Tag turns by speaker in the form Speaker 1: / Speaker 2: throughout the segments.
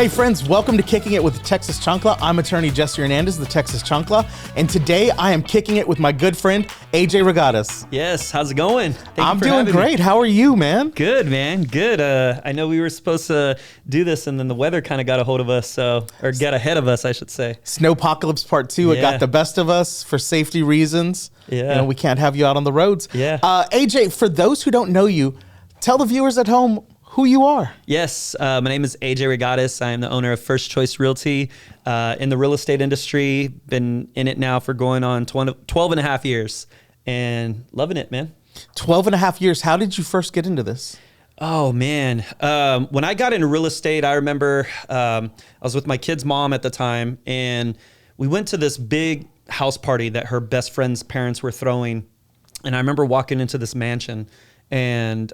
Speaker 1: Hey friends, welcome to Kicking It with Texas Chancla. I'm attorney Jesse Hernandez, the Texas Chancla, and today I am kicking it with my good friend, Aj Reygadas.
Speaker 2: Yes, how's it going?
Speaker 1: I'm doing great. How are you, man?
Speaker 2: Good, man. Good. I know we were supposed to do this, and then the weather kind of got a hold of us, or get ahead of us, I should say.
Speaker 1: Snowpocalypse Part 2, It got the best of us for safety reasons.
Speaker 2: Yeah.
Speaker 1: You know, we can't have you out on the roads.
Speaker 2: Yeah.
Speaker 1: AJ, for those who don't know you, tell the viewers at home who you are.
Speaker 2: Yes, my name is Aj Reygadas. I am the owner of First Choice Realty in the real estate industry. Been in it now for going on 12 and a half years and loving it, man.
Speaker 1: 12 and a half years. How did you first get into this?
Speaker 2: Oh, man. When I got into real estate, I remember I was with my kid's mom at the time, and we went to this big house party that her best friend's parents were throwing. And I remember walking into this mansion, and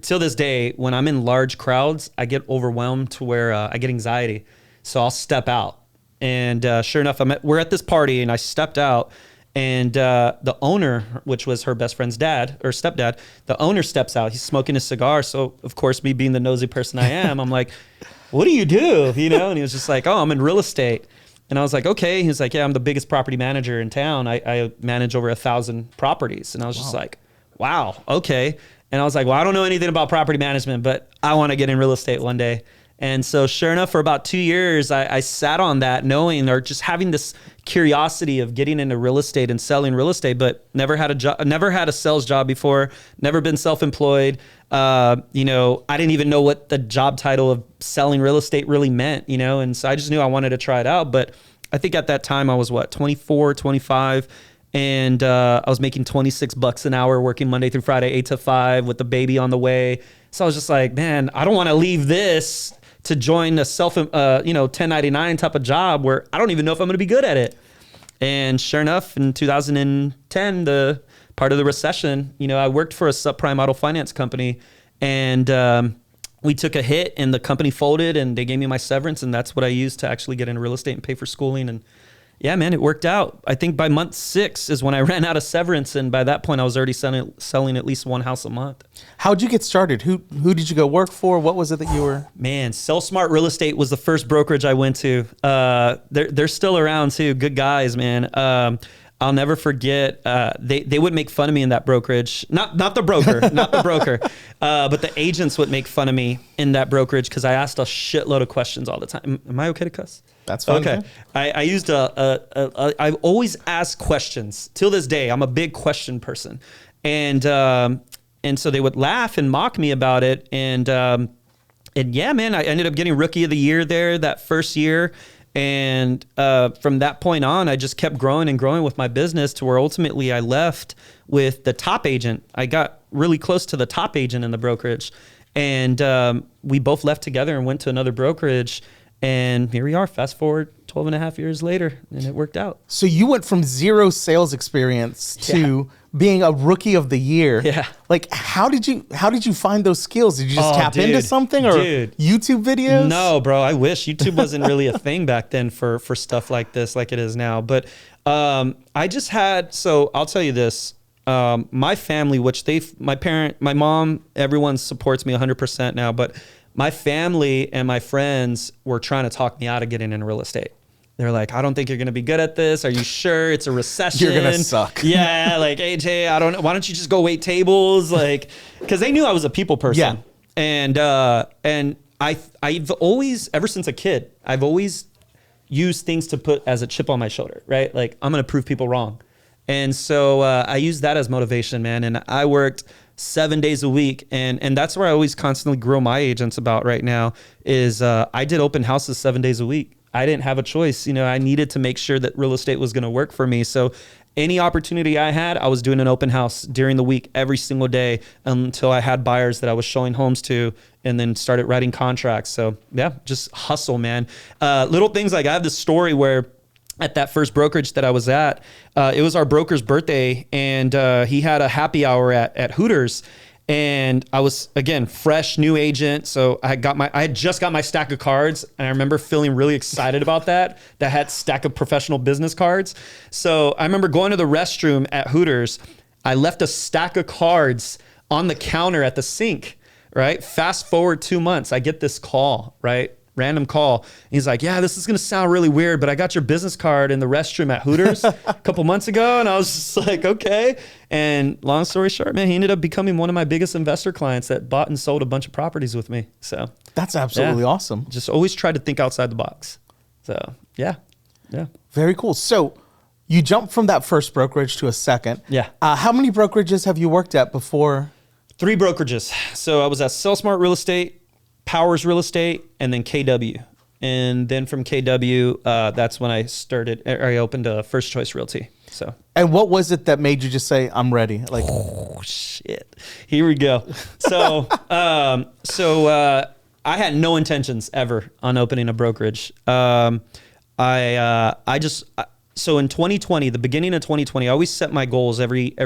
Speaker 2: till this day, when I'm in large crowds, I get overwhelmed to where I get anxiety. So I'll step out. And sure enough, we're at this party, and I stepped out, and the owner, which was her best friend's dad or stepdad, the owner steps out. He's smoking a cigar. So of course, me being the nosy person I am, I'm like, what do you do? You know? And he was just like, oh, I'm in real estate. And I was like, okay. He's like, yeah, I'm the biggest property manager in town. I manage over 1,000 properties. And I was just like, wow, okay. And I was like, well, I don't know anything about property management, but I want to get in real estate one day. And so sure enough, for about 2 years, I sat on that knowing, or just having this curiosity of getting into real estate and selling real estate, but never had a job, never had a sales job before, never been self-employed. You know, I didn't even know what the job title of selling real estate really meant, you know? And so I just knew I wanted to try it out. But I think at that time I was 24, 25. And I was making $26 an hour working Monday through Friday, 8 to 5 with the baby on the way. So I was just like, man, I don't want to leave this to join a 1099 type of job where I don't even know if I'm going to be good at it. And sure enough, in 2010, the part of the recession, you know, I worked for a subprime auto finance company, and we took a hit, and the company folded, and they gave me my severance, and that's what I used to actually get into real estate and pay for schooling. And yeah, man, it worked out. I think by month 6 is when I ran out of severance, and by that point, I was already selling at least one house a month.
Speaker 1: How'd you get started? Who did you go work for? What was it that you were?
Speaker 2: Man, Sell Smart Real Estate was the first brokerage I went to. They're still around too. Good guys, man. I'll never forget. They would make fun of me in that brokerage. Not the broker, not the broker, but the agents would make fun of me in that brokerage because I asked a shitload of questions all the time. Am I okay to cuss?
Speaker 1: That's fine.
Speaker 2: Okay. I used I've always asked questions. Till this day, I'm a big question person. And so they would laugh and mock me about it. And yeah, man, I ended up getting Rookie of the Year there that first year. And from that point on, I just kept growing and growing with my business to where ultimately I left with the top agent. I got really close to the top agent in the brokerage. And we both left together and went to another brokerage. And here we are, fast forward 12 and a half years later, and it worked out.
Speaker 1: So you went from 0 sales experience to being a Rookie of the Year.
Speaker 2: Yeah.
Speaker 1: Like, how did you find those skills? Did you just tap into something, or YouTube videos?
Speaker 2: No, bro. I wish YouTube wasn't really a thing back then for stuff like this, like it is now. But I just had, so I'll tell you this. My family, which my mom, everyone supports me 100% now, but my family and my friends were trying to talk me out of getting into real estate. They're like, I don't think you're going to be good at this. Are you sure? It's a recession.
Speaker 1: You're going to suck.
Speaker 2: Yeah. Like, AJ, I don't know. Why don't you just go wait tables? Like, cause they knew I was a people person. Yeah. And I've always, ever since a kid, I've always used things to put as a chip on my shoulder, right? Like, I'm going to prove people wrong. And so I used that as motivation, man. And I worked 7 days a week. And that's where I always constantly grill my agents about right now is I did open houses 7 days a week. I didn't have a choice. You know, I needed to make sure that real estate was going to work for me. So any opportunity I had, I was doing an open house during the week, every single day, until I had buyers that I was showing homes to, and then started writing contracts. So yeah, just hustle, man. Little things like I have this story where at that first brokerage that I was at, it was our broker's birthday, and he had a happy hour at Hooters. And I was, again, fresh, new agent. So I had just got my stack of cards, and I remember feeling really excited about that had stack of professional business cards. So I remember going to the restroom at Hooters. I left a stack of cards on the counter at the sink, right? Fast forward 2 months, I get this call, right? random call. And he's like, yeah, this is going to sound really weird, but I got your business card in the restroom at Hooters a couple months ago. And I was just like, okay. And long story short, man, he ended up becoming one of my biggest investor clients that bought and sold a bunch of properties with me. So
Speaker 1: that's absolutely awesome.
Speaker 2: Just always try to think outside the box. So yeah.
Speaker 1: Very cool. So you jumped from that first brokerage to a second.
Speaker 2: Yeah.
Speaker 1: How many brokerages have you worked at before?
Speaker 2: 3 brokerages. So I was at SellSmart Real Estate, Powers Real Estate, and then KW. And then from KW, that's when I opened a First Choice Realty. So.
Speaker 1: And what was it that made you just say, I'm ready? Like,
Speaker 2: oh shit, here we go. So, I had no intentions ever on opening a brokerage. So in 2020, the beginning of 2020, I always set my goals every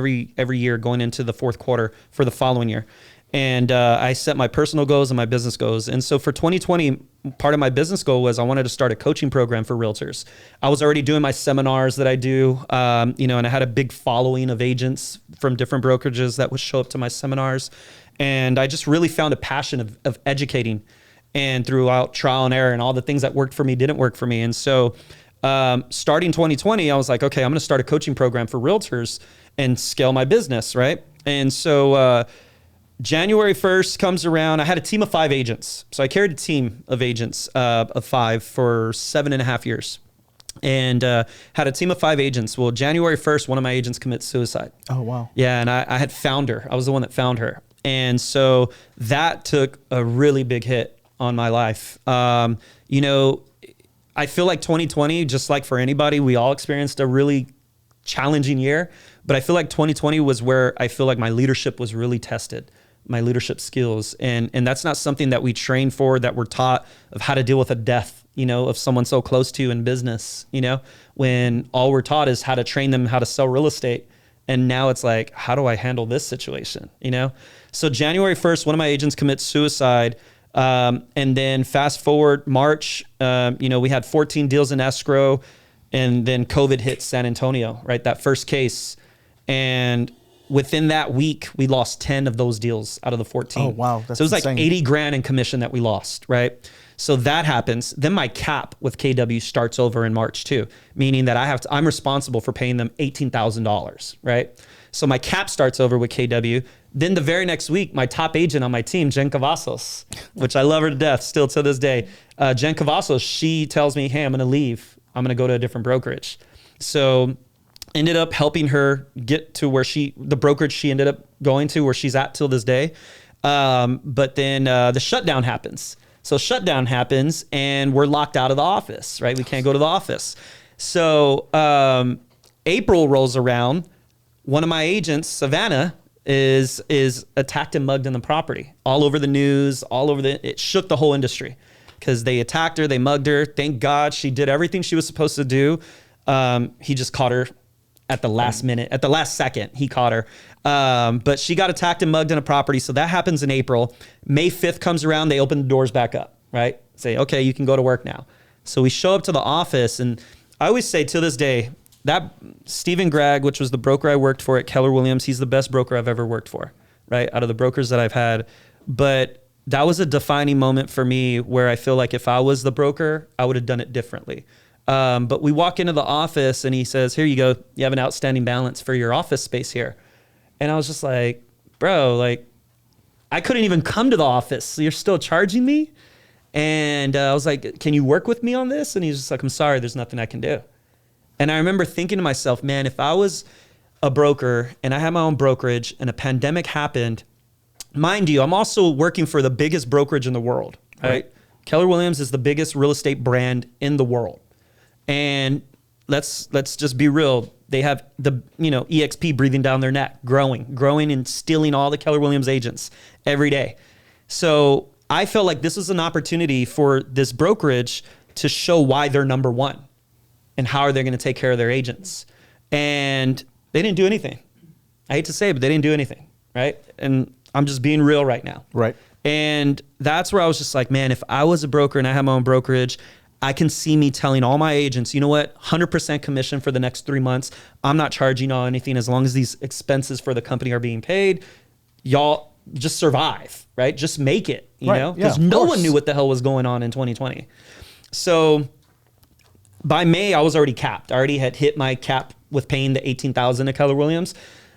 Speaker 2: year going into the fourth quarter for the following year. And I set my personal goals and my business goals. And so for 2020, part of my business goal was I wanted to start a coaching program for realtors. I was already doing my seminars that I do, and I had a big following of agents from different brokerages that would show up to my seminars. And I just really found a passion of educating, and throughout trial and error and all the things that worked for me didn't work for me. And so starting 2020, I was like, okay, I'm going to start a coaching program for realtors and scale my business, right? And so January 1st comes around. I had a team of 5 agents. So I carried a team of agents of 5 for 7.5 years, and had a team of 5 agents. Well, January 1st, one of my agents commits suicide.
Speaker 1: Oh, wow.
Speaker 2: Yeah, and I had found her. I was the one that found her. And so that took a really big hit on my life. I feel like 2020, just like for anybody, we all experienced a really challenging year, but I feel like 2020 was where I feel like my leadership was really tested, my leadership skills. And that's not something that we train for, that we're taught of how to deal with a death, of someone so close to you in business, when all we're taught is how to train them, how to sell real estate. And now it's like, how do I handle this situation? So January 1st, one of my agents commits suicide. And then fast forward March, we had 14 deals in escrow, and then COVID hit San Antonio, right? That first case. And within that week, we lost 10 of those deals out of the 14.
Speaker 1: Oh, wow. That's
Speaker 2: so it was
Speaker 1: insane.
Speaker 2: like 80 grand in commission that we lost, right? So that happens. Then my cap with KW starts over in March too, meaning that I'm responsible for paying them $18,000, right? So my cap starts over with KW. Then the very next week, my top agent on my team, Jen Cavazos, which I love her to death still to this day. Jen Cavazos, she tells me, hey, I'm going to leave. I'm going to go to a different brokerage. So ended up helping her get to the brokerage she ended up going to, where she's at till this day. But then the shutdown happens. So shutdown happens and we're locked out of the office, right? We can't go to the office. So April rolls around. One of my agents, Savannah, is attacked and mugged in the property, all over the news, it shook the whole industry because they attacked her, they mugged her. Thank God she did everything she was supposed to do. He just caught her at the last minute, at the last second, he caught her. But she got attacked and mugged in a property. So that happens in April. May 5th comes around, they open the doors back up, right? Say, okay, you can go to work now. So we show up to the office, and I always say to this day, that Stephen Gregg, which was the broker I worked for at Keller Williams, he's the best broker I've ever worked for, right? Out of the brokers that I've had. But that was a defining moment for me where I feel like if I was the broker, I would have done it differently. But we walk into the office and he says, here you go. You have an outstanding balance for your office space here. And I was just like, bro, like I couldn't even come to the office. So you're still charging me? And I was like, can you work with me on this? And he's just like, I'm sorry, there's nothing I can do. And I remember thinking to myself, man, if I was a broker and I had my own brokerage and a pandemic happened, mind you, I'm also working for the biggest brokerage in the world, right? Keller Williams is the biggest real estate brand in the world. And let's just be real. They have the, EXP breathing down their neck, growing and stealing all the Keller Williams agents every day. So I felt like this was an opportunity for this brokerage to show why they're number one. And how are they going to take care of their agents? And they didn't do anything. I hate to say it, but they didn't do anything, right? And I'm just being real right now.
Speaker 1: Right.
Speaker 2: And that's where I was just like, man, if I was a broker and I had my own brokerage, I can see me telling all my agents, you know what, 100% commission for the next 3 months. I'm not charging y'all anything as long as these expenses for the company are being paid. Y'all just survive, right? Just make it, you
Speaker 1: Right.
Speaker 2: know,
Speaker 1: Yeah,
Speaker 2: because
Speaker 1: of
Speaker 2: no
Speaker 1: course.
Speaker 2: one knew what the hell was going on in 2020. So by May, I was already capped. I already had hit my cap with paying the 18,000 to Keller Williams.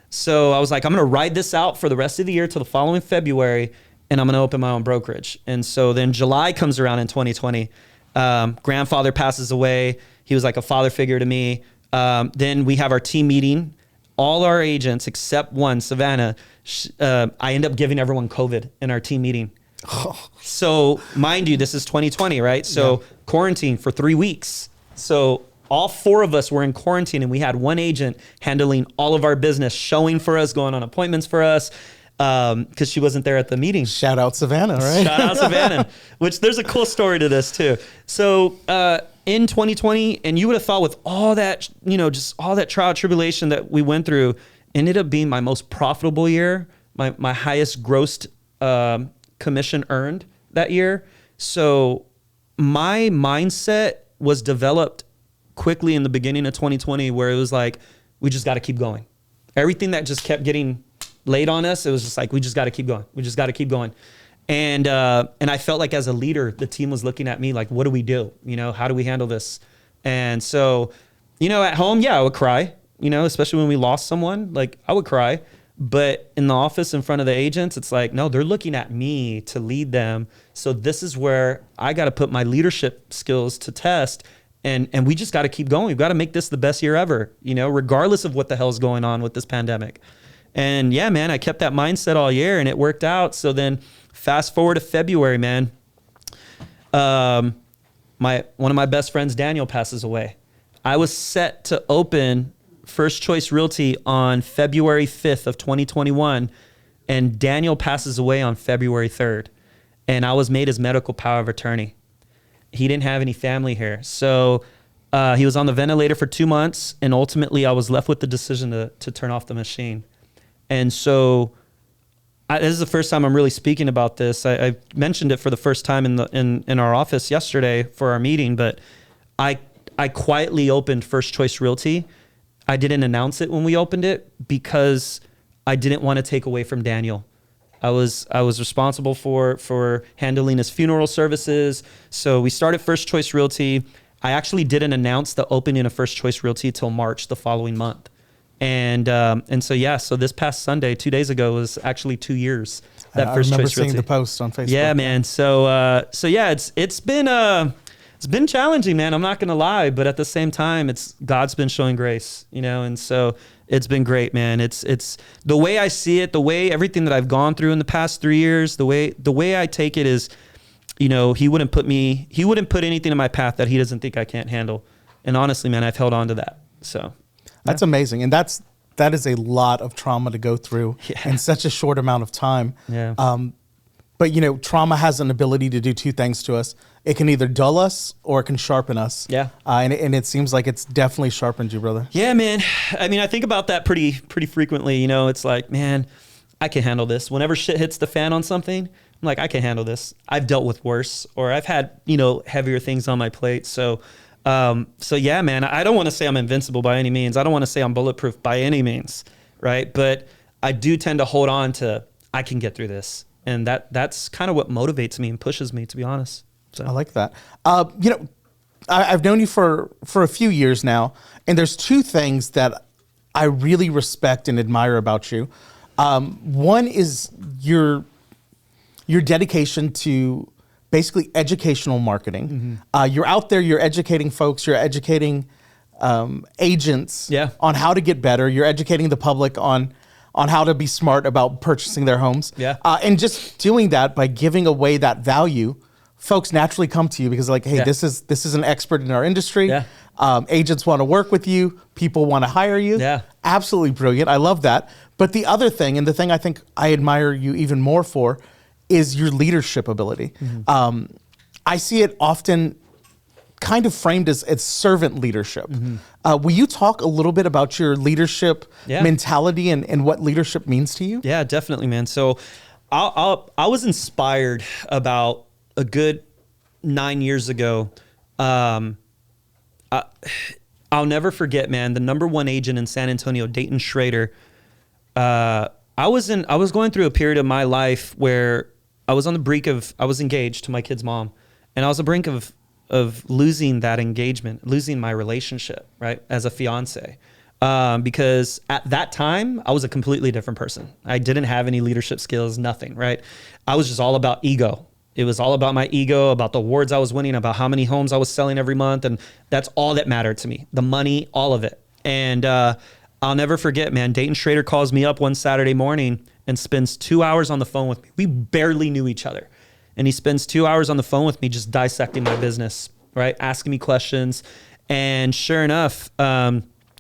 Speaker 2: So I was like, I'm going to ride this out for the rest of the year till the following February, and I'm going to open my own brokerage. And so then July comes around in 2020. Grandfather passes away. He was like a father figure to me. Then we have our team meeting. All our agents except one, Savannah, I end up giving everyone COVID in our team meeting. So mind you, this is 2020, right? So quarantine for 3 weeks. So all 4 of us were in quarantine, and we had one agent handling all of our business, showing for us, going on appointments for us, because she wasn't there at the meeting.
Speaker 1: Shout out Savannah, right?
Speaker 2: Shout out Savannah, which there's a cool story to this too. So in 2020, and you would have thought with all that, you know, just all that trial tribulation that we went through, ended up being my most profitable year, my highest grossed commission earned that year. So my mindset was developed quickly in the beginning of 2020, where it was like, we just got to keep going. Everything that just kept getting laid on us, it was just like, we just got to keep going. We just got to keep going. And I felt like as a leader, the team was looking at me like, what do we do? You know, how do we handle this? And so, you know, at home, I would cry, you know, especially when we lost someone, like I would cry. But in the office in front of the agents, it's like, no, they're looking at me to lead them. So this is where I got to put my leadership skills to test. And we just got to keep going. We've got to make this the best year ever, you know, regardless of what the hell's going on with this pandemic. And yeah, man, I kept that mindset all year, and it worked out. So then fast forward to February, man, one of my best friends, Daniel, passes away. I was set to open First Choice Realty on February 5th of 2021, and Daniel passes away on February 3rd. And I was made his medical power of attorney. He didn't have any family here. So he was on the ventilator for 2 months, and ultimately I was left with the decision to turn off the machine. And so this is the first time I'm really speaking about this. I mentioned it for the first time in our office yesterday for our meeting, but I quietly opened First Choice Realty. I didn't announce it when we opened it because I didn't want to take away from Daniel. I was responsible for handling his funeral services. So we started First Choice Realty. I actually didn't announce the opening of First Choice Realty till March the following month. And so this past Sunday, 2 days ago, was actually 2 years that First
Speaker 1: I remember
Speaker 2: Choice Realty.
Speaker 1: seeing the post on Facebook.
Speaker 2: Yeah, man. So it's been challenging, man. I'm not gonna lie, but at the same time, God's been showing grace, you know, and so it's been great, man. It's the way I see it, the way everything that I've gone through in the past 3 years, the way I take it is, you know, he wouldn't put anything in my path that he doesn't think I can't handle. And honestly, man, I've held on to that. So
Speaker 1: that's amazing. And that is a lot of trauma to go through in such a short amount of time.
Speaker 2: Yeah.
Speaker 1: But you know, trauma has an ability to do 2 things to us. It can either dull us or it can sharpen us.
Speaker 2: Yeah.
Speaker 1: And it seems like it's definitely sharpened you, brother.
Speaker 2: Yeah, man. I mean, I think about that pretty frequently. You know, it's like, man, I can handle this. Whenever shit hits the fan on something, I'm like, I can handle this. I've dealt with worse, or I've had, you know, heavier things on my plate. So yeah, man, I don't want to say I'm invincible by any means. I don't want to say I'm bulletproof by any means, right? But I do tend to hold on to, I can get through this. And that's kind of what motivates me and pushes me, to be honest. So
Speaker 1: I like that. You know, I've known you for a few years now, and there's 2 things that I really respect and admire about you. One is your dedication to basically educational marketing. You're out there, you're educating folks, you're educating agents on how to get better. You're educating the public on how to be smart about purchasing their homes. And just doing that by giving away that value, folks naturally come to you because like, hey, this is an expert in our industry. Agents want to work with you. People want to hire you. Absolutely brilliant. I love that. But the other thing, and the thing I think I admire you even more for, is your leadership ability. I see it often kind of framed as servant leadership. Will you talk a little bit about your leadership mentality and what leadership means to you?
Speaker 2: Yeah, definitely, man. So I was inspired about a good 9 years ago. I'll never forget, man, the #1 agent in San Antonio, Dayton Schrader, I was going through a period of my life where I was on the brink of, I was engaged to my kid's mom, and I was on the brink of losing that engagement, losing my relationship, right, as a fiance. Because at that time, I was a completely different person. I didn't have any leadership skills, nothing, right? I was just all about ego. It was all about my ego, about the awards I was winning, about how many homes I was selling every month. And that's all that mattered to me, the money, all of it. And I'll never forget, man, Dayton Schrader calls me up one Saturday morning and spends 2 hours on the phone with me. We barely knew each other. And he spends 2 hours on the phone with me just dissecting my business, right? Asking me questions. And sure enough,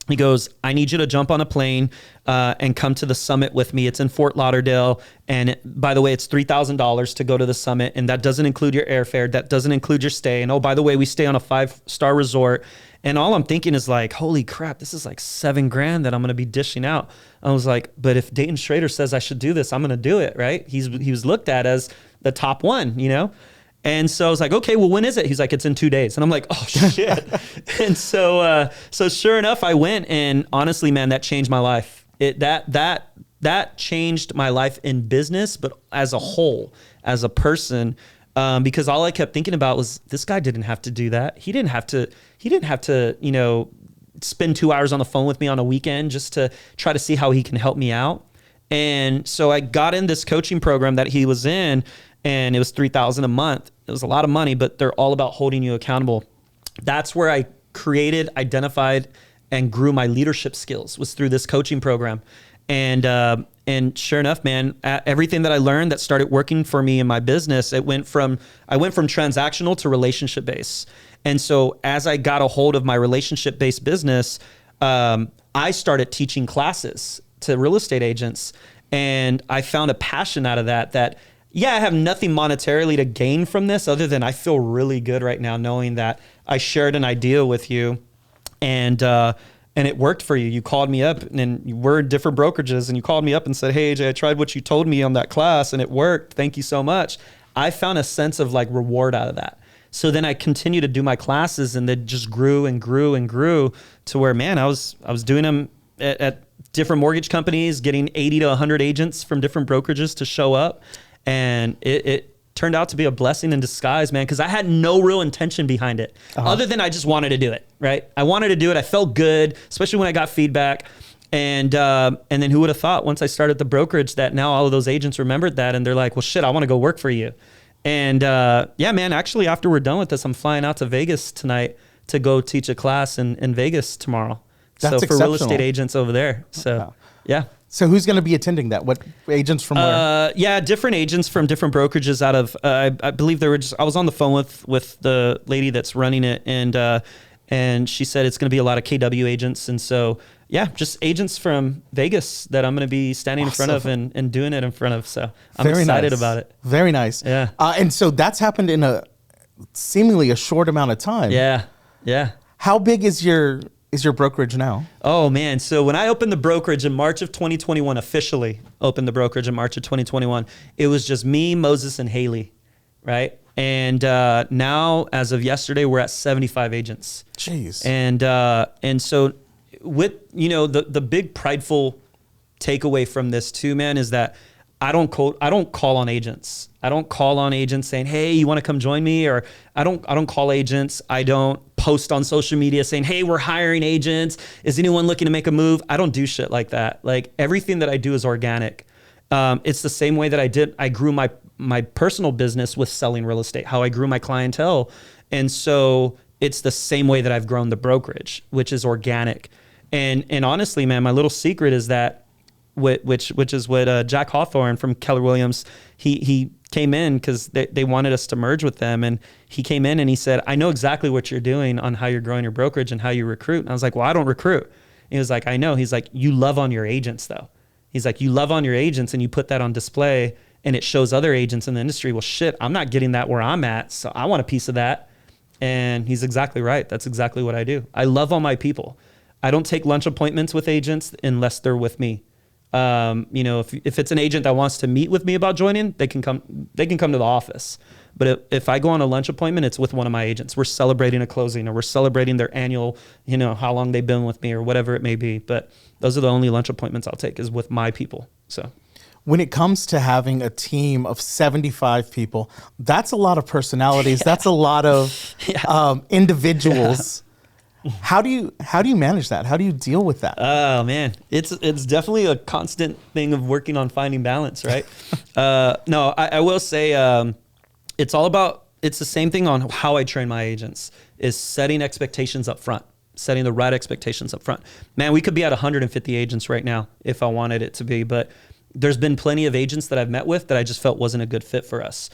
Speaker 2: he goes, I need you to jump on a plane and come to the summit with me. It's in Fort Lauderdale. And by the way, it's $3,000 to go to the summit. And that doesn't include your airfare. That doesn't include your stay. And oh, by the way, we stay on a 5-star resort. And all I'm thinking is like, holy crap, this is like $7,000 that I'm going to be dishing out. I was like, but if Dayton Schrader says I should do this, I'm going to do it, right? He was looked at as the top one, you know? And so I was like, okay, well, when is it? He's like, it's in 2 days. And I'm like, oh shit. And so sure enough, I went, and honestly, man, that changed my life. That changed my life in business, but as a whole, as a person, because all I kept thinking about was, this guy didn't have to do that. He didn't have to, you know, spend 2 hours on the phone with me on a weekend just to try to see how he can help me out. And so I got in this coaching program that he was in, and it was $3,000 a month. It was a lot of money, but they're all about holding you accountable. That's where I created, identified, and grew my leadership skills, was through this coaching program. And sure enough, man, everything that I learned that started working for me in my business, I went from transactional to relationship based. And so as I got a hold of my relationship based business, I started teaching classes to real estate agents, and I found a passion out of that. Yeah, I have nothing monetarily to gain from this other than I feel really good right now knowing that I shared an idea with you, and it worked for you. You called me up, and we're in different brokerages, and you called me up and said, hey, AJ, I tried what you told me on that class and it worked. Thank you so much. I found a sense of like reward out of that. So then I continued to do my classes, and they just grew and grew and grew to where, man, I was doing them at different mortgage companies, getting 80 to 100 agents from different brokerages to show up. And it turned out to be a blessing in disguise, man, because I had no real intention behind it, other than I just wanted to do it, right? I wanted to do it. I felt good, especially when I got feedback. And then who would have thought, once I started the brokerage, that now all of those agents remembered that, and they're like, well, shit, I want to go work for you. And yeah, man, actually, after we're done with this, I'm flying out to Vegas tonight to go teach a class in Vegas tomorrow.
Speaker 1: That's
Speaker 2: so for real estate agents over there. So yeah.
Speaker 1: So who's going to be attending that? What agents from where?
Speaker 2: Yeah, different agents from different brokerages out of, I believe there were I was on the phone with the lady that's running it, and she said it's going to be a lot of KW agents. And so, yeah, just agents from Vegas that I'm going to be standing in front of and doing it in front of. So I'm excited about it.
Speaker 1: Very nice.
Speaker 2: Yeah.
Speaker 1: And so that's happened in a seemingly a short amount of time.
Speaker 2: Yeah. Yeah.
Speaker 1: How big is your brokerage now?
Speaker 2: Oh man. So when I opened the brokerage in March of 2021, officially opened the brokerage in March of 2021, it was just me, Moses, and Haley, right? And now, as of yesterday, we're at 75 agents.
Speaker 1: Jeez.
Speaker 2: And so with, you know, the big prideful takeaway from this too, man, is that I don't call on agents. I don't call on agents saying, hey, you want to come join me? Or I don't call agents. I don't post on social media saying, hey, we're hiring agents. Is anyone looking to make a move? I don't do shit like that. Like, everything that I do is organic. It's the same way that I grew my personal business with selling real estate, how I grew my clientele. And so it's the same way that I've grown the brokerage, which is organic. And honestly, man, my little secret is that, which is what Jack Hawthorne from Keller Williams, he came in because they wanted us to merge with them. And he came in and he said, I know exactly what you're doing on how you're growing your brokerage and how you recruit. And I was like, well, I don't recruit. And he was like, I know. He's like, you love on your agents though. He's like, you love on your agents and you put that on display and it shows other agents in the industry. Well, shit, I'm not getting that where I'm at. So I want a piece of that. And he's exactly right. That's exactly what I do. I love on my people. I don't take lunch appointments with agents unless they're with me. You know, if it's an agent that wants to meet with me about joining, they can come to the office. But if I go on a lunch appointment, it's with one of my agents. We're celebrating a closing, or we're celebrating their annual, you know, how long they've been with me or whatever it may be. But those are the only lunch appointments I'll take, is with my people. So
Speaker 1: when it comes to having a team of 75 people, that's a lot of personalities. That's a lot of individuals. How do you manage that? How do you deal with that?
Speaker 2: Oh man, it's definitely a constant thing of working on finding balance, right? No, I will say it's the same thing on how I train my agents, is setting expectations up front, setting the right expectations up front. Man, we could be at 150 agents right now if I wanted it to be, but there's been plenty of agents that I've met with that I just felt wasn't a good fit for us.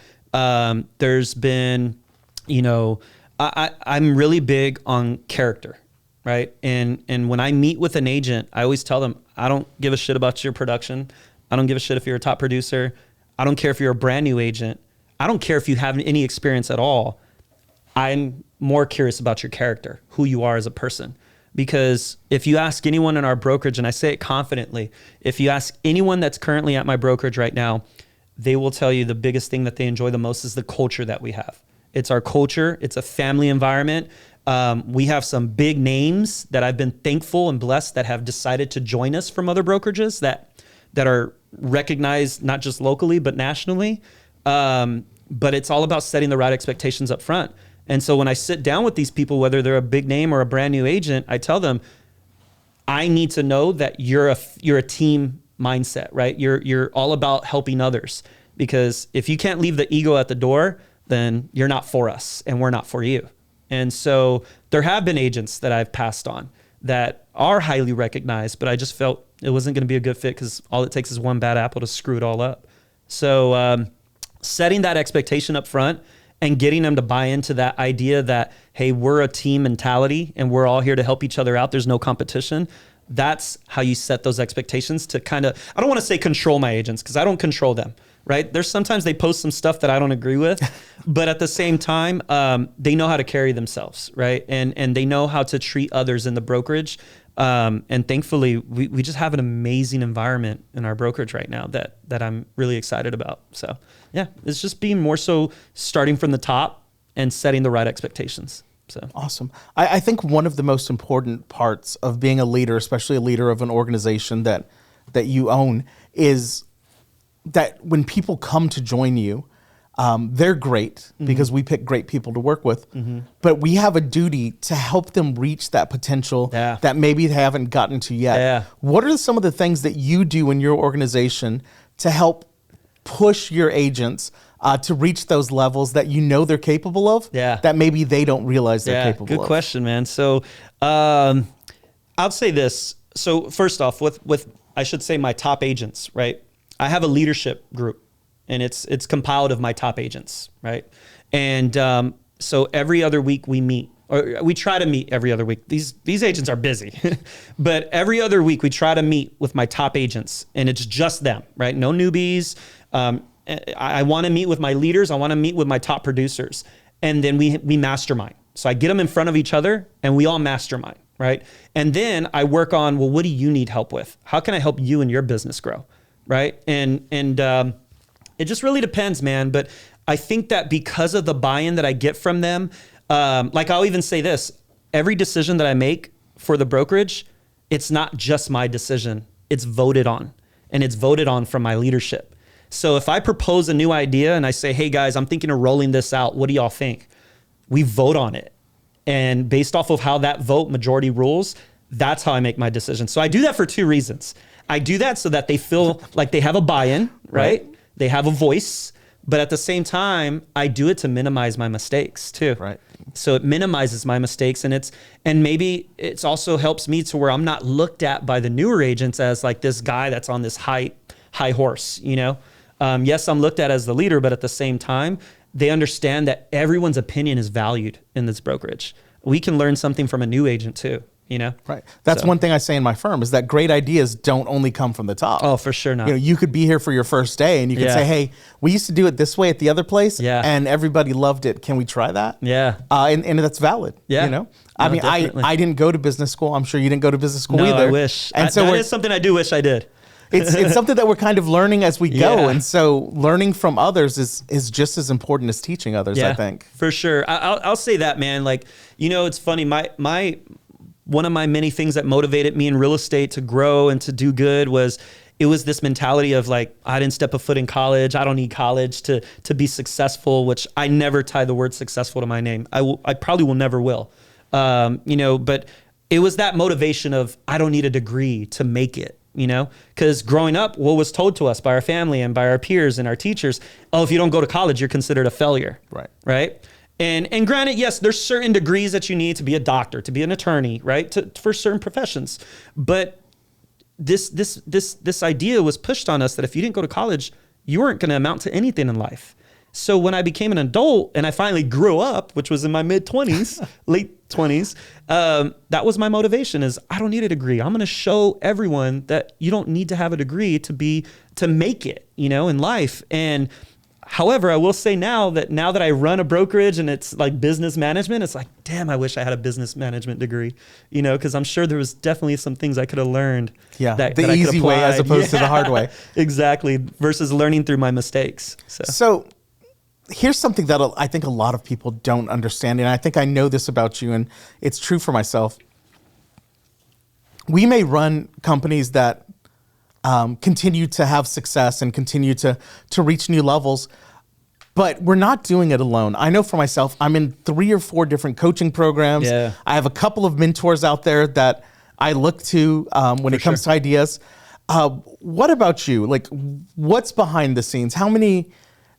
Speaker 2: There's been, I'm really big on character, right? And when I meet with an agent, I always tell them, I don't give a shit about your production. I don't give a shit if you're a top producer. I don't care if you're a brand new agent. I don't care if you have any experience at all. I'm more curious about your character, who you are as a person. Because if you ask anyone in our brokerage, and I say it confidently, if you ask anyone that's currently at my brokerage right now, they will tell you the biggest thing that they enjoy the most is the culture that we have. It's our culture. It's a family environment. We have some big names that I've been thankful and blessed that have decided to join us from other brokerages that are recognized not just locally, but nationally. But it's all about setting the right expectations up front. And so when I sit down with these people, whether they're a big name or a brand new agent, I tell them, I need to know that you're a team mindset, right? You're all about helping others, because if you can't leave the ego at the door, then you're not for us and we're not for you. And so there have been agents that I've passed on that are highly recognized, but I just felt it wasn't going to be a good fit because all it takes is one bad apple to screw it all up. So setting that expectation up front and getting them to buy into that idea that, hey, we're a team mentality and we're all here to help each other out. There's no competition. That's how you set those expectations to kind of, I don't want to say control my agents because I don't control them, right? There's sometimes they post some stuff that I don't agree with, but at the same time, they know how to carry themselves, right? And they know how to treat others in the brokerage. And thankfully, we just have an amazing environment in our brokerage right now that I'm really excited about. So yeah, it's just being more so starting from the top and setting the right expectations. So
Speaker 1: awesome. I think one of the most important parts of being a leader, especially a leader of an organization that you own, is that when people come to join you, they're great because we pick great people to work with, but we have a duty to help them reach that potential that maybe they haven't gotten to yet.
Speaker 2: Yeah.
Speaker 1: What are some of the things that you do in your organization to help push your agents to reach those levels that you know they're capable of, that maybe they don't realize they're capable of?
Speaker 2: Good question, man. So I'll say this. So first off, with I should say my top agents, right? I have a leadership group, and it's compiled of my top agents, right? And so every other week we meet, or we try to meet every other week. These agents are busy, but every other week we try to meet with my top agents, and it's just them, right? No newbies. I want to meet with my leaders. I want to meet with my top producers, and then we mastermind. So I get them in front of each other, and we all mastermind, right? And then I work on, well, what do you need help with? How can I help you and your business grow, right? And it just really depends, man. But I think that because of the buy-in that I get from them, like I'll even say this, every decision that I make for the brokerage, it's not just my decision. It's voted on, and it's voted on from my leadership. So if I propose a new idea and I say, hey guys, I'm thinking of rolling this out, what do y'all think? We vote on it. And based off of how that vote majority rules, that's how I make my decision. So I do that for two reasons. I do that so that they feel like they have a buy-in, right? They have a voice, but at the same time, I do it to minimize my mistakes too.
Speaker 1: Right.
Speaker 2: So it minimizes my mistakes, and maybe it's also helps me to where I'm not looked at by the newer agents as like this guy that's on this high horse, you know? Yes, I'm looked at as the leader, but at the same time, they understand that everyone's opinion is valued in this brokerage. We can learn something from a new agent too, you know?
Speaker 1: Right. That's one thing I say in my firm is that great ideas don't only come from the top.
Speaker 2: Oh, for sure not.
Speaker 1: You know, you could be here for your first day and you could say, hey, we used to do it this way at the other place and everybody loved it. Can we try that?
Speaker 2: Yeah.
Speaker 1: And that's valid. Yeah. You know? I mean, I didn't go to business school. I'm sure you didn't go to business school either.
Speaker 2: I wish.
Speaker 1: And
Speaker 2: that is something I do wish I did.
Speaker 1: It's something that we're kind of learning as we go. And so learning from others is just as important as teaching others, I think.
Speaker 2: For sure. I'll say that, man. Like, you know, it's funny. One of my many things that motivated me in real estate to grow and to do good was it was this mentality of like, I didn't step a foot in college. I don't need college to be successful, which I never tie the word successful to my name. I probably will never will. But it was that motivation of, I don't need a degree to make it, because growing up, what was told to us by our family and by our peers and our teachers, oh, if you don't go to college, you're considered a failure. Right. And granted, yes, there's certain degrees that you need to be a doctor, to be an attorney, right? For certain professions. But this idea was pushed on us that if you didn't go to college, you weren't going to amount to anything in life. So when I became an adult and I finally grew up, which was in my mid-20s, late 20s, that was my motivation is I don't need a degree. I'm going to show everyone that you don't need to have a degree to make it, in life. And however, I will say now that I run a brokerage and it's like business management, it's like, damn, I wish I had a business management degree, because I'm sure there was definitely some things I could have learned.
Speaker 1: Yeah,
Speaker 2: that
Speaker 1: the easy way as opposed to the hard way.
Speaker 2: Exactly, versus learning through my mistakes.
Speaker 1: So here's something that I think a lot of people don't understand, and I think I know this about you, and it's true for myself. We may run companies that continue to have success and continue to reach new levels, but we're not doing it alone. I know for myself, I'm in 3 or 4 different coaching programs.
Speaker 2: Yeah.
Speaker 1: I have a couple of mentors out there that I look to when it comes to ideas. What about you? Like, what's behind the scenes? How many...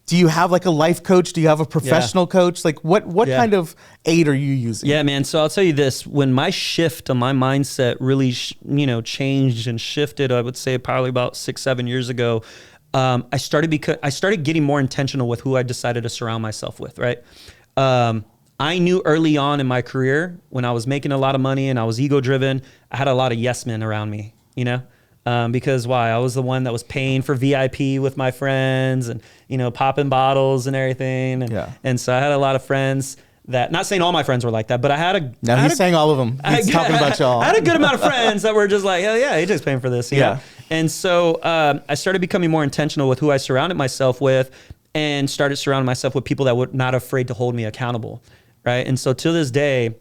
Speaker 1: Do you have like a life coach? Do you have a professional coach? Like what kind of aid are you using?
Speaker 2: Yeah, man. So I'll tell you this, when my shift on my mindset really, changed and shifted, I would say probably about 6-7 years ago, I started getting more intentional with who I decided to surround myself with. Right. I knew early on in my career when I was making a lot of money and I was ego driven, I had a lot of yes men around me, because why? I was the one that was paying for VIP with my friends and, popping bottles and everything. And so I had a lot of friends that, not saying all my friends were like that, but I had a...
Speaker 1: No, he's saying all of them. He's talking about y'all.
Speaker 2: I had a good amount of friends that were just like, hell yeah, AJ's paying for this. You know? And so I started becoming more intentional with who I surrounded myself with and started surrounding myself with people that were not afraid to hold me accountable. Right. And so to this day,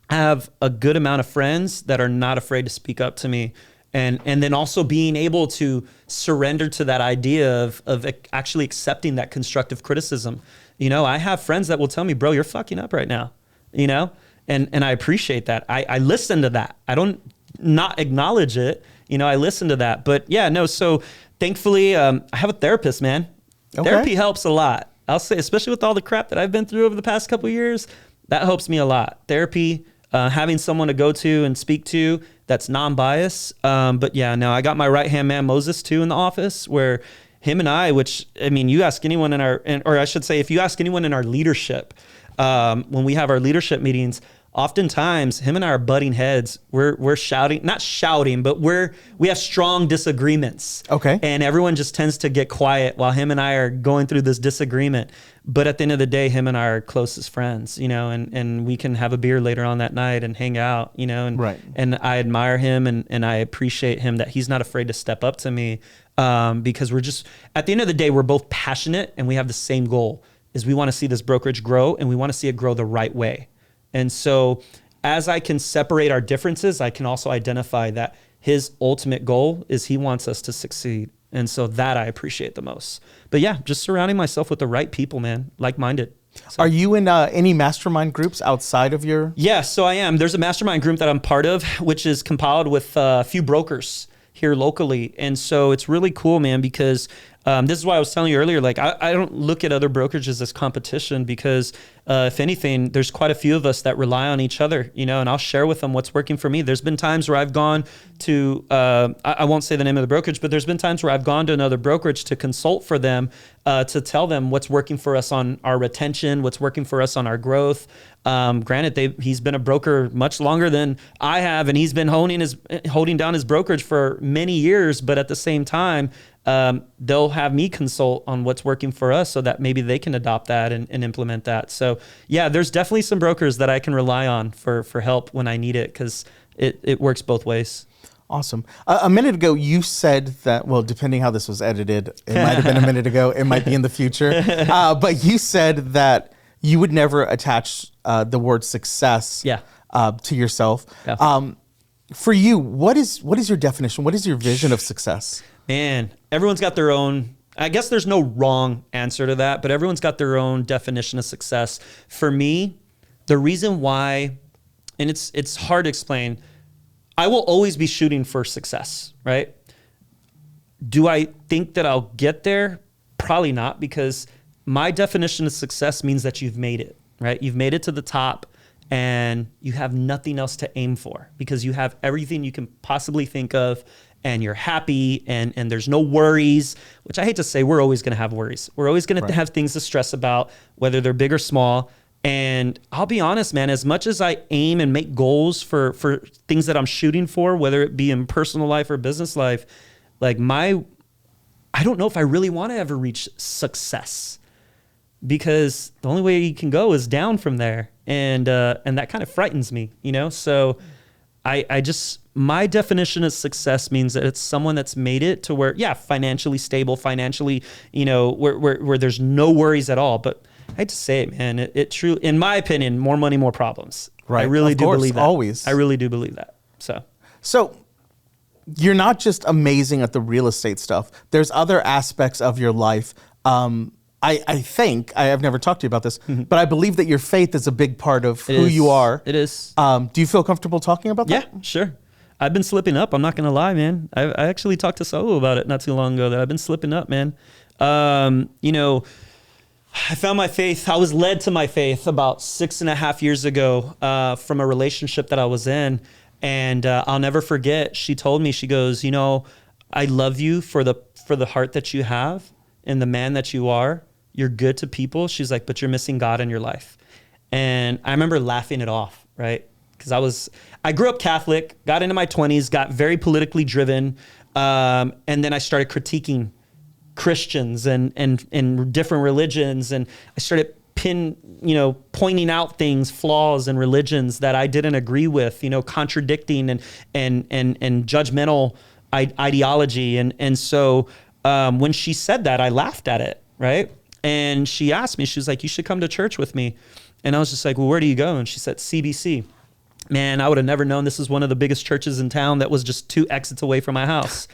Speaker 2: I have a good amount of friends that are not afraid to speak up to me. And then also being able to surrender to that idea of actually accepting that constructive criticism. I have friends that will tell me, bro, you're fucking up right now, and I appreciate that. I listen to that. I don't not acknowledge it. I listen to that. But yeah, no. So thankfully, I have a therapist, man. Okay. Therapy helps a lot. I'll say, especially with all the crap that I've been through over the past couple of years, that helps me a lot. Therapy, having someone to go to and speak to that's non-biased. But yeah, no, I got my right-hand man, Moses, too, in the office where him and I, you ask anyone if you ask anyone in our leadership, when we have our leadership meetings, oftentimes him and I are butting heads. We're shouting, not shouting, but we have strong disagreements.
Speaker 1: Okay.
Speaker 2: And everyone just tends to get quiet while him and I are going through this disagreement. But at the end of the day, him and I are closest friends, and we can have a beer later on that night and hang out, and
Speaker 1: right.
Speaker 2: And I admire him and I appreciate him that he's not afraid to step up to me, because we're just, at the end of the day, we're both passionate and we have the same goal, is we want to see this brokerage grow and we want to see it grow the right way. And so as I can separate our differences, I can also identify that his ultimate goal is he wants us to succeed. And so that I appreciate the most. But yeah, just surrounding myself with the right people, man, like-minded. So.
Speaker 1: Are you in any mastermind groups outside of your?
Speaker 2: Yeah, so I am. There's a mastermind group that I'm part of, which is compiled with a few brokers here locally. And so it's really cool, man, because this is why I was telling you earlier, like I don't look at other brokerages as competition because if anything, there's quite a few of us that rely on each other, and I'll share with them what's working for me. There's been times where I've gone to, I won't say the name of the brokerage, but there's been times where I've gone to another brokerage to consult for them, to tell them what's working for us on our retention, what's working for us on our growth. Granted, he's been a broker much longer than I have, and he's been holding down his brokerage for many years, but at the same time, they'll have me consult on what's working for us so that maybe they can adopt that and implement that. So yeah, there's definitely some brokers that I can rely on for help when I need it, because it works both ways.
Speaker 1: Awesome. A minute ago, you said that, well, depending how this was edited, it might have been a minute ago, it might be in the future, but you said that you would never attach the word success to yourself.
Speaker 2: Yeah.
Speaker 1: For you, what is your definition? What is your vision of success?
Speaker 2: Man, everyone's got their own, I guess there's no wrong answer to that, but everyone's got their own definition of success. For me, the reason why, and it's hard to explain, I will always be shooting for success, right? Do I think that I'll get there? Probably not, because my definition of success means that you've made it, right? You've made it to the top and you have nothing else to aim for because you have everything you can possibly think of and you're happy and there's no worries, which I hate to say, we're always going to have worries. We're always going to have things to stress about, whether they're big or small. And I'll be honest, man, as much as I aim and make goals for things that I'm shooting for, whether it be in personal life or business life, like I don't know if I really want to ever reach success, because the only way you can go is down from there. And that kind of frightens me, you know? So I just, my definition of success means that it's someone that's made it to where, yeah, financially stable, financially, you know, where there's no worries at all. But I hate to say it, man, it truly, in my opinion, more money, more problems.
Speaker 1: Right.
Speaker 2: I really do believe that. Always. I really do believe that. So
Speaker 1: you're not just amazing at the real estate stuff. There's other aspects of your life. I think, I have never talked to you about this, but I believe that your faith is a big part of who you are.
Speaker 2: It is.
Speaker 1: Do you feel comfortable talking about that?
Speaker 2: Yeah, sure. I've been slipping up. I'm not going to lie, man. I actually talked to Solo about it not too long ago, that I've been slipping up, man. You know, I found my faith. I was led to my faith about 6.5 years ago from a relationship that I was in. And I'll never forget, she told me, she goes, you know, I love you for the heart that you have and the man that you are. You're good to people. She's like, but you're missing God in your life. And I remember laughing it off, right? Because I grew up Catholic, got into my 20s, got very politically driven. And then I started critiquing Christians and different religions. And I started pointing out things, flaws in religions that I didn't agree with, you know, contradicting and judgmental ideology. And so when she said that, I laughed at it, right? And she asked me, she was like, you should come to church with me. And I was just like, well, where do you go? And she said, CBC. Man, I would have never known this is one of the biggest churches in town that was just 2 exits away from my house.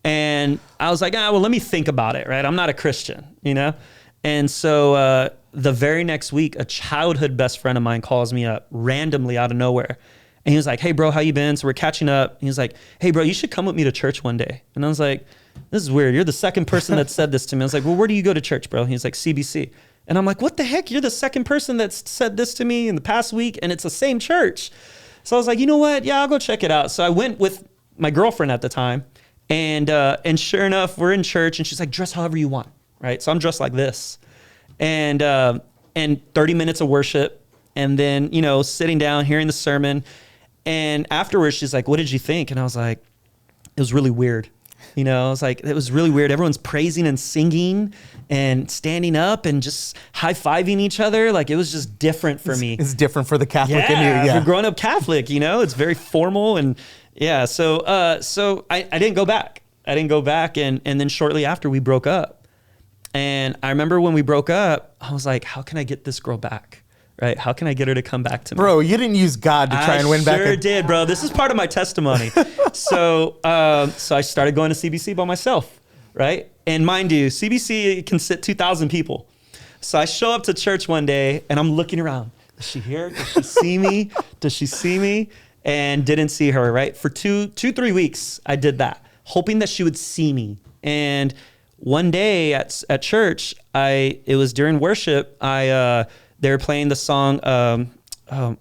Speaker 2: And I was like, well, let me think about it, right? I'm not a Christian, you know? And so the very next week, a childhood best friend of mine calls me up randomly out of nowhere. And he was like, hey, bro, how you been? So we're catching up. He was like, hey, bro, you should come with me to church one day. And I was like, this is weird. You're the second person that said this to me. I was like, well, where do you go to church, bro? He's like, CBC. And I'm like, what the heck? You're the second person that's said this to me in the past week, and it's the same church. So I was like, you know what? Yeah, I'll go check it out. So I went with my girlfriend at the time. And sure enough, we're in church, and she's like, dress however you want, right? So I'm dressed like this. And 30 minutes of worship, and then, you know, sitting down, hearing the sermon. And afterwards, she's like, what did you think? And I was like, it was really weird. You know, I was like, it was really weird. Everyone's praising and singing and standing up and just high-fiving each other. Like, it was just different for me.
Speaker 1: It's different for the Catholic in you. Yeah,
Speaker 2: for growing up Catholic, you know, it's very formal. And yeah, so I didn't go back. And then shortly after, we broke up. And I remember when we broke up, I was like, how can I get this girl back? Right? How can I get her to come back to me?
Speaker 1: Bro, you didn't use God to try and win back.
Speaker 2: I sure did, bro. This is part of my testimony. So I started going to CBC by myself, right? And mind you, CBC can sit 2,000 people. So I show up to church one day and I'm looking around. Does she hear? Does she see me? Does she see me? And didn't see her, right? For 3 weeks, I did that, hoping that she would see me. And one day at church, it was during worship, they were playing the song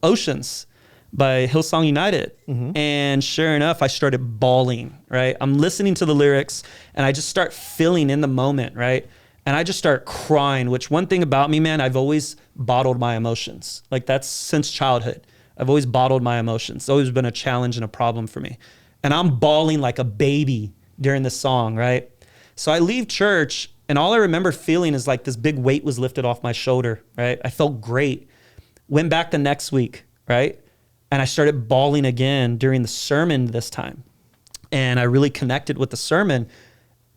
Speaker 2: Oceans by Hillsong United. Mm-hmm. And sure enough, I started bawling, right? I'm listening to the lyrics and I just start feeling in the moment, right? And I just start crying, which one thing about me, man, I've always bottled my emotions. Like, that's since childhood. I've always bottled my emotions. It's always been a challenge and a problem for me. And I'm bawling like a baby during the song, right? So I leave church and all I remember feeling is like this big weight was lifted off my shoulder, right? I felt great. Went back the next week, right? And I started bawling again during the sermon this time. And I really connected with the sermon.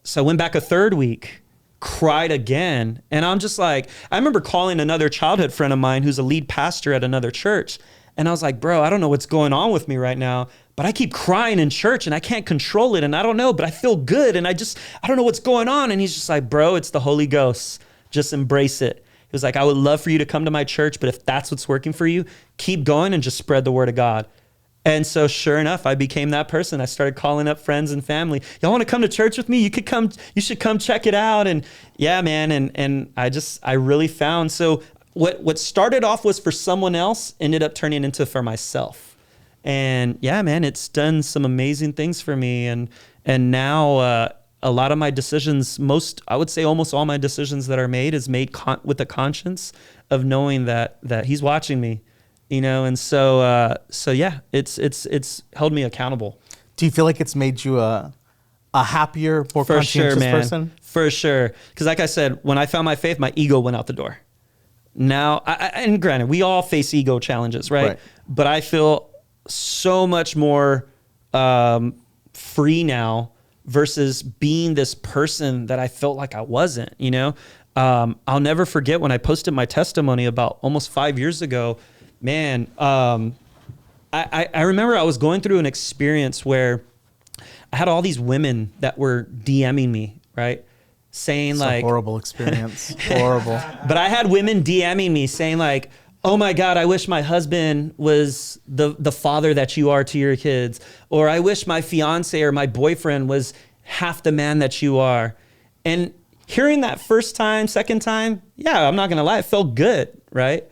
Speaker 2: So I went back a third week, cried again. And I'm just like, I remember calling another childhood friend of mine who's a lead pastor at another church. And I was like, bro, I don't know what's going on with me right now, but but I keep crying in church and I can't control it. And I don't know, but I feel good. And I don't know what's going on. And he's just like, bro, it's the Holy Ghost. Just embrace it. He was like, I would love for you to come to my church, but if that's what's working for you, keep going and just spread the word of God. And so sure enough, I became that person. I started calling up friends and family. Y'all want to come to church with me? You should come check it out. And yeah, man. And I really found, so what started off was for someone else ended up turning into for myself. And yeah, man, it's done some amazing things for me. And now, a lot of my decisions, I would say almost all my decisions that are made is made with the conscience of knowing that he's watching me. And so yeah, it's held me accountable.
Speaker 1: Do you feel like it's made you a happier, more
Speaker 2: For
Speaker 1: conscientious
Speaker 2: sure, man.
Speaker 1: person?
Speaker 2: For sure. Because like I said, when I found my faith, my ego went out the door. Now, and granted, we all face ego challenges, right? But I feel so much more free now versus being this person that I felt like I wasn't, I'll never forget when I posted my testimony about almost 5 years ago. Man, I remember I was going through an experience where I had all these women that were DMing me, right? Saying
Speaker 1: It's
Speaker 2: like...
Speaker 1: a horrible experience. Horrible.
Speaker 2: But I had women DMing me saying like, oh my God, I wish my husband was the father that you are to your kids. Or I wish my fiance or my boyfriend was half the man that you are. And hearing that first time, second time, yeah, I'm not gonna lie, it felt good, right?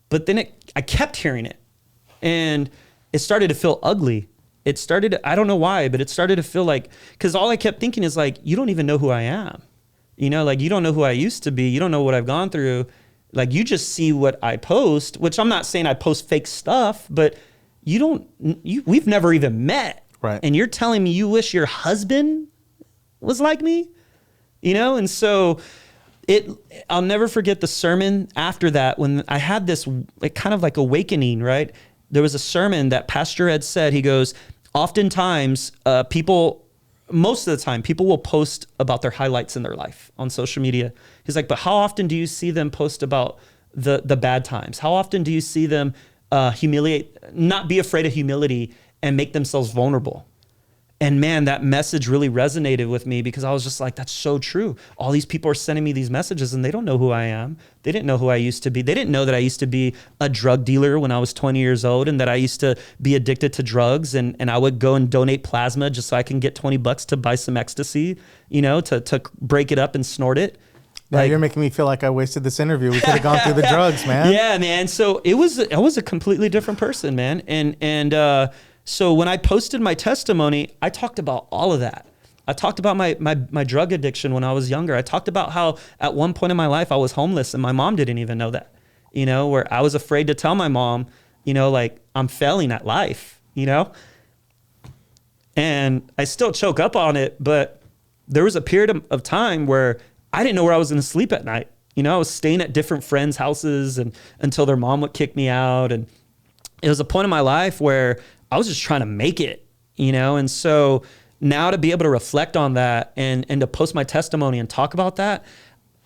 Speaker 2: But then I kept hearing it and it started to feel ugly. I don't know why, but it started to feel like, because all I kept thinking is like, you don't even know who I am. Like you don't know who I used to be. You don't know what I've gone through. Like you just see what I post, which I'm not saying I post fake stuff, but we've never even met.
Speaker 1: Right.
Speaker 2: And you're telling me you wish your husband was like me, And so I'll never forget the sermon after that when I had this kind of like awakening, right? There was a sermon that Pastor Ed said, he goes, oftentimes most of the time, people will post about their highlights in their life on social media. He's like, but how often do you see them post about the bad times? How often do you see them not be afraid of humility and make themselves vulnerable? And man, that message really resonated with me because I was just like, that's so true. All these people are sending me these messages and they don't know who I am. They didn't know who I used to be. They didn't know that I used to be a drug dealer when I was 20 years old and that I used to be addicted to drugs and I would go and donate plasma just so I can get $20 to buy some ecstasy, to break it up and snort it.
Speaker 1: Now you're making me feel like I wasted this interview. We could have gone through the drugs, man.
Speaker 2: Yeah, man. So I was a completely different person, man. And so when I posted my testimony, I talked about all of that. I talked about my drug addiction when I was younger. I talked about how at one point in my life I was homeless and my mom didn't even know that, where I was afraid to tell my mom, like I'm failing at life, and I still choke up on it. But there was a period of time where I didn't know where I was going to sleep at night. I was staying at different friends' houses and until their mom would kick me out. And it was a point in my life where I was just trying to make it, and so now to be able to reflect on that and to post my testimony and talk about that,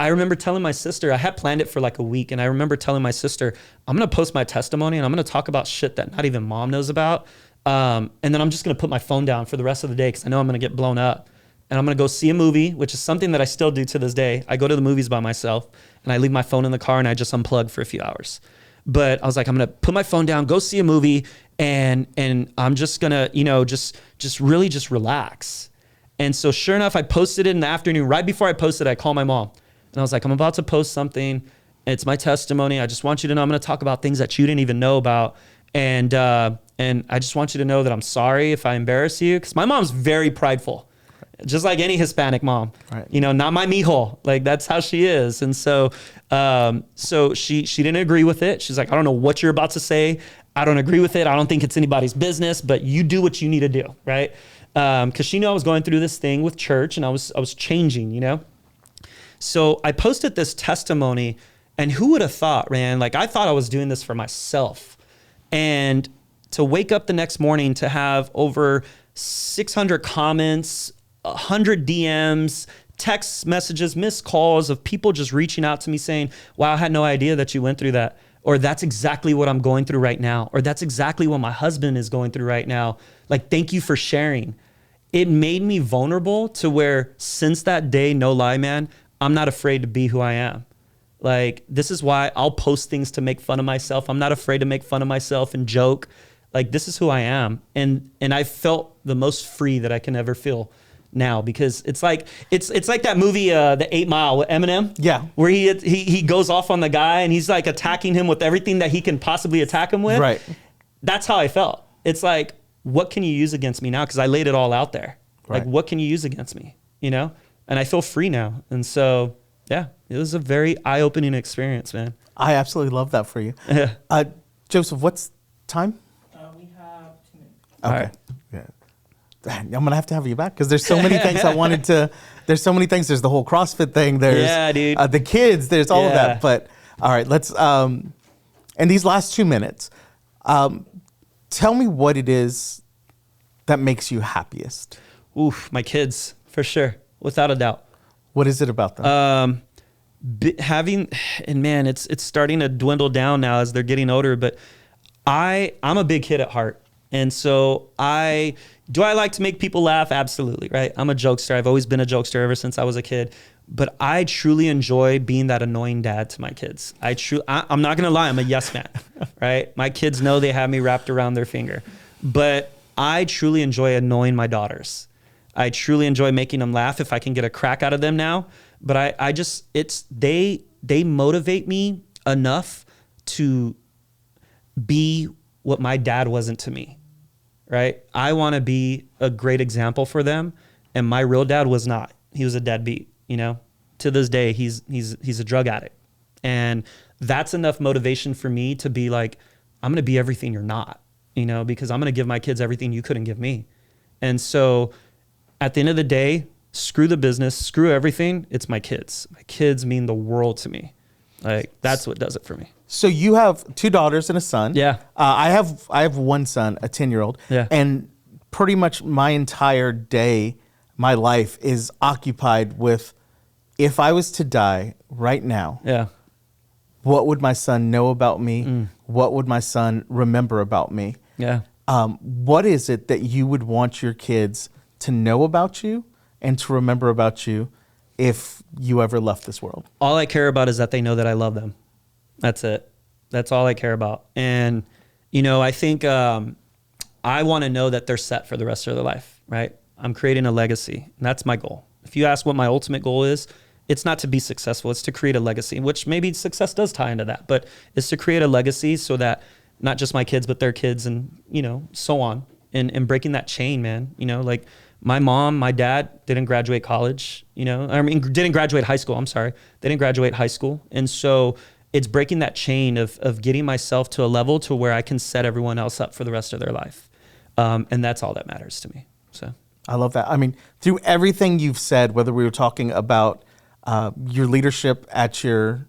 Speaker 2: I remember telling my sister, I had planned it for like a week, and I remember telling my sister, I'm going to post my testimony and I'm going to talk about shit that not even mom knows about, and then I'm just going to put my phone down for the rest of the day because I know I'm going to get blown up, and I'm going to go see a movie, which is something that I still do to this day. I go to the movies by myself, and I leave my phone in the car, and I just unplug for a few hours. But I was like, I'm going to put my phone down, go see a movie, and I'm just going to, just really just relax. And so sure enough, I posted it in the afternoon. Right before I posted, I called my mom. And I was like, I'm about to post something. It's my testimony. I just want you to know I'm going to talk about things that you didn't even know about. And I just want you to know that I'm sorry if I embarrass you. Because my mom's very prideful. Just like any Hispanic mom,
Speaker 1: right.
Speaker 2: Not my mijo, like that's how she is. And so, she didn't agree with it. She's like, I don't know what you're about to say. I don't agree with it. I don't think it's anybody's business, but you do what you need to do. Right. Cause she knew I was going through this thing with church and I was changing, So I posted this testimony and who would have thought, man, like I thought I was doing this for myself, and to wake up the next morning to have over 600 comments, 100 DMs, text messages, missed calls of people just reaching out to me saying, wow, I had no idea that you went through that. or that's exactly what I'm going through right now, or that's exactly what my husband is going through right now. Like, thank you for sharing. It made me vulnerable to where since that day, no lie, man, I'm not afraid to be who I am. Like, this is why I'll post things to make fun of myself. I'm not afraid to make fun of myself and joke. Like, this is who I am. And I felt the most free that I can ever feel now, because it's like that movie, The 8 Mile with Eminem.
Speaker 1: Yeah.
Speaker 2: Where he goes off on the guy and he's like attacking him with everything that he can possibly attack him with.
Speaker 1: Right.
Speaker 2: That's how I felt. It's like, what can you use against me now? Because I laid it all out there.
Speaker 1: Right.
Speaker 2: Like, what can you use against me? You know? And I feel free now. And so, yeah, it was a very eye-opening experience, man.
Speaker 1: I absolutely love that for you. Joseph, what's time?
Speaker 3: We have 2 minutes.
Speaker 2: All
Speaker 1: Okay.
Speaker 2: right.
Speaker 1: Yeah. I'm gonna have to have you back because there's so many things I wanted to. There's so many things. There's the whole CrossFit thing. There's
Speaker 2: Yeah, dude.
Speaker 1: The kids. There's all of
Speaker 2: Yeah.
Speaker 1: that. But all right, let's. In these last 2 minutes, tell me what it is that makes you happiest.
Speaker 2: Oof, my kids, for sure, without a doubt.
Speaker 1: What is it about them?
Speaker 2: And man, it's starting to dwindle down now as they're getting older, but I'm a big kid at heart. And so I like to make people laugh? Absolutely, right? I'm a jokester. I've always been a jokester ever since I was a kid, but I truly enjoy being that annoying dad to my kids. I'm not going to lie. I'm a yes man, right? My kids know they have me wrapped around their finger, but I truly enjoy annoying my daughters. I truly enjoy making them laugh if I can get a crack out of them now. But they motivate me enough to be what my dad wasn't to me, right? I want to be a great example for them. And my real dad was not. He was a deadbeat, you know? To this day, he's a drug addict. And that's enough motivation for me to be like, I'm going to be everything you're not, you know, because I'm going to give my kids everything you couldn't give me. And so at the end of the day, screw the business, screw everything. It's my kids. My kids mean the world to me. Like, that's what does it for me.
Speaker 1: So you have 2 daughters and a son.
Speaker 2: Yeah.
Speaker 1: I have one son, a 10-year-old.
Speaker 2: Yeah.
Speaker 1: And pretty much my entire day, my life is occupied with, if I was to die right now,
Speaker 2: Yeah.
Speaker 1: what would my son know about me? What would my son remember about me?
Speaker 2: Yeah.
Speaker 1: What is it that you would want your kids to know about you and to remember about you if you ever left this world?
Speaker 2: All I care about is that they know that I love them. That's it. That's all I care about. And, you know, I think I want to know that they're set for the rest of their life, right? I'm creating a legacy. And that's my goal. If you ask what my ultimate goal is, it's not to be successful. It's to create a legacy, which maybe success does tie into that. But it's to create a legacy so that not just my kids, but their kids and, you know, so on. And breaking that chain, man. You know, like my mom, my dad didn't graduate college, you know, I mean, didn't graduate high school. I'm sorry. They didn't graduate high school. And so it's breaking that chain of getting myself to a level to where I can set everyone else up for the rest of their life. And that's all that matters to me. So
Speaker 1: I love that. I mean, through everything you've said, whether we were talking about your leadership at your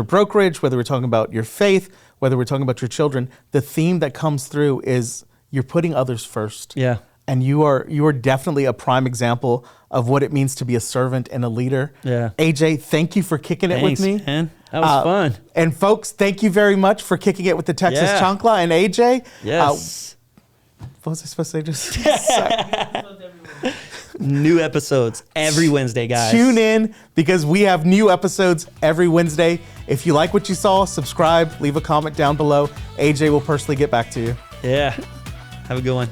Speaker 1: brokerage, whether we're talking about your faith, whether we're talking about your children, the theme that comes through is you're putting others first.
Speaker 2: yeah.
Speaker 1: And you are definitely a prime example of what it means to be a servant and a leader.
Speaker 2: Yeah.
Speaker 1: AJ, thank you for kicking it
Speaker 2: Thanks,
Speaker 1: with me.
Speaker 2: man. That was fun.
Speaker 1: And folks, thank you very much for kicking it with the Texas
Speaker 2: Yeah.
Speaker 1: Chancla and AJ.
Speaker 2: Yes.
Speaker 1: What was I supposed to say? Just
Speaker 2: New episodes every Wednesday, guys.
Speaker 1: tune in because we have new episodes every Wednesday. If you like what you saw, subscribe, leave a comment down below. AJ will personally get back to you.
Speaker 2: Yeah. Have a good one.